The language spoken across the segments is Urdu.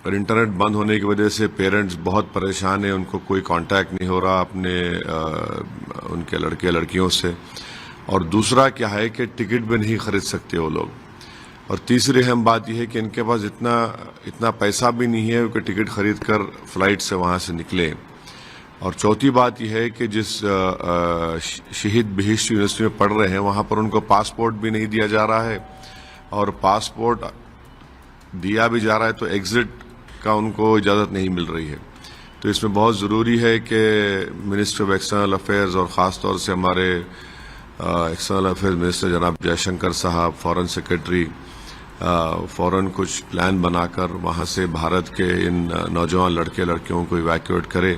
اور انٹرنیٹ بند ہونے کی وجہ سے پیرنٹس بہت پریشان ہیں، ان کو کوئی کانٹیکٹ نہیں ہو رہا اپنے ان کے لڑکے لڑکیوں سے، اور دوسرا کیا ہے کہ ٹکٹ بھی نہیں خرید سکتے وہ لوگ، اور تیسری اہم بات یہ ہے کہ ان کے پاس اتنا پیسہ بھی نہیں ہے کہ ٹکٹ خرید کر فلائٹ سے وہاں سے نکلیں، اور چوتھی بات یہ ہے کہ جس شہید بہشتی یونیورسٹی میں پڑھ رہے ہیں وہاں پر ان کو پاسپورٹ بھی نہیں دیا جا رہا ہے، اور پاسپورٹ دیا بھی جا رہا ہے تو ایگزٹ کا ان کو اجازت نہیں مل رہی ہے۔ تو اس میں بہت ضروری ہے کہ منسٹر آف ایکسٹرنل افیئرز اور خاص طور سے ہمارے ایکسٹرنل افیئرز منسٹر جناب جے شنکر صاحب، فورن سیکرٹری فوراً کچھ پلان بنا کر وہاں سے بھارت کے ان نوجوان لڑکے لڑکیوں کو ایویکویٹ کرے۔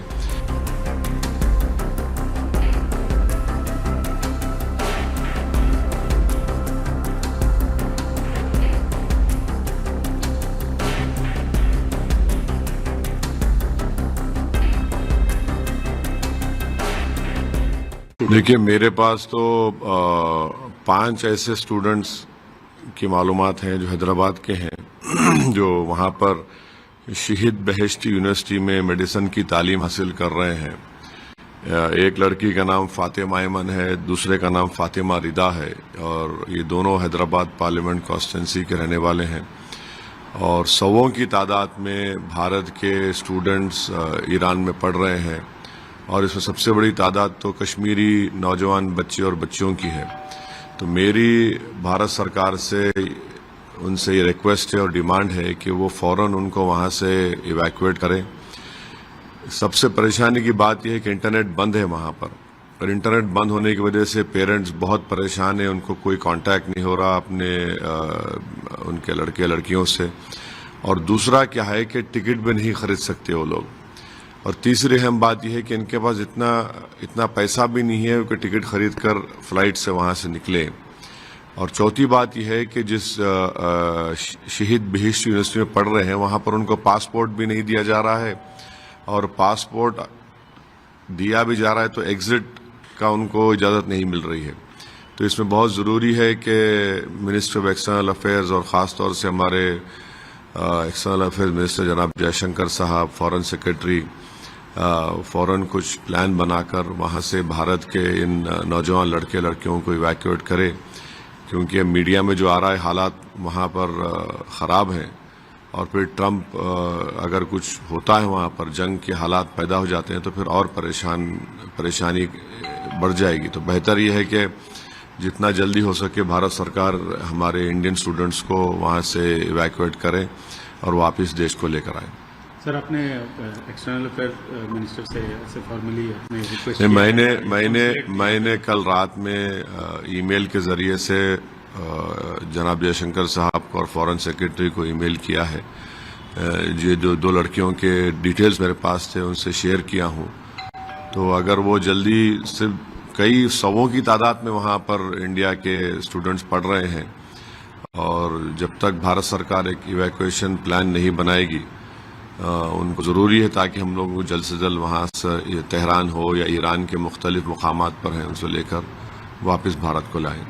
دیکھیے میرے پاس تو 5 ایسے اسٹوڈنٹس کی معلومات ہیں جو حیدرآباد کے ہیں، جو وہاں پر شہید بہشتی یونیورسٹی میں میڈیسن کی تعلیم حاصل کر رہے ہیں۔ ایک لڑکی کا نام فاطمہ ایمن ہے، دوسرے کا نام فاطمہ ردا ہے، اور یہ دونوں حیدرآباد پارلیمنٹ کانسٹیٹوئنسی کے رہنے والے ہیں، اور سووں کی تعداد میں بھارت کے اسٹوڈنٹس ایران میں پڑھ رہے ہیں، اور اس میں سب سے بڑی تعداد تو کشمیری نوجوان بچے اور بچیوں کی ہے۔ تو میری بھارت سرکار سے ان سے یہ ریکویسٹ ہے اور ڈیمانڈ ہے کہ وہ فوراً ان کو وہاں سے ایویکویٹ کریں۔ سب سے پریشانی کی بات یہ ہے کہ انٹرنیٹ بند ہے وہاں پر، اور انٹرنیٹ بند ہونے کی وجہ سے پیرنٹس بہت پریشان ہیں، ان کو کوئی کانٹیکٹ نہیں ہو رہا اپنے ان کے لڑکے لڑکیوں سے، اور دوسرا کیا ہے کہ ٹکٹ بھی نہیں خرید سکتے وہ لوگ، اور تیسری اہم بات یہ ہے کہ ان کے پاس اتنا پیسہ بھی نہیں ہے کہ ٹکٹ خرید کر فلائٹ سے وہاں سے نکلیں، اور چوتھی بات یہ ہے کہ جس شہید بہشتی یونیورسٹی میں پڑھ رہے ہیں وہاں پر ان کو پاسپورٹ بھی نہیں دیا جا رہا ہے، اور پاسپورٹ دیا بھی جا رہا ہے تو ایگزٹ کا ان کو اجازت نہیں مل رہی ہے۔ تو اس میں بہت ضروری ہے کہ منسٹر آف ایکسٹرنل افیئرز اور خاص طور سے ہمارے ایکسٹرنل افیئرز منسٹر جناب جے شنکر صاحب، فورن سیکرٹری فوراً کچھ پلان بنا کر وہاں سے بھارت کے ان نوجوان لڑکے لڑکیوں کو ایویکویٹ کرے، کیونکہ میڈیا میں جو آ رہا ہے حالات وہاں پر خراب ہیں، اور پھر ٹرمپ اگر کچھ ہوتا ہے وہاں پر جنگ کے حالات پیدا ہو جاتے ہیں تو پھر اور پریشانی بڑھ جائے گی۔ تو بہتر یہ ہے کہ جتنا جلدی ہو سکے بھارت سرکار ہمارے انڈین اسٹوڈنٹس کو وہاں سے ایویکویٹ کرے اور واپس دیش کو لے کر آئے۔ سر آپ نے ایکسٹرنل افیئر منسٹر سے فارملی اپنے ریکویسٹ میں نے کل رات میں ای میل کے ذریعے سے جناب جے شنکر صاحب کو اور فورن سیکرٹری کو ای میل کیا ہے، یہ جو 2 لڑکیوں کے ڈیٹیلز میرے پاس تھے ان سے شیئر کیا ہوں، تو اگر وہ جلدی صرف کئی سووں کی تعداد میں وہاں پر انڈیا کے اسٹوڈنٹس پڑھ رہے ہیں، اور جب تک بھارت سرکار ایک ایویکویشن پلان نہیں بنائے گی ان کو ضروری ہے تاکہ ہم لوگ جلد سے جلد وہاں سے تہران ہو یا ایران کے مختلف مقامات پر ہیں ان سے لے کر واپس بھارت کو لائیں۔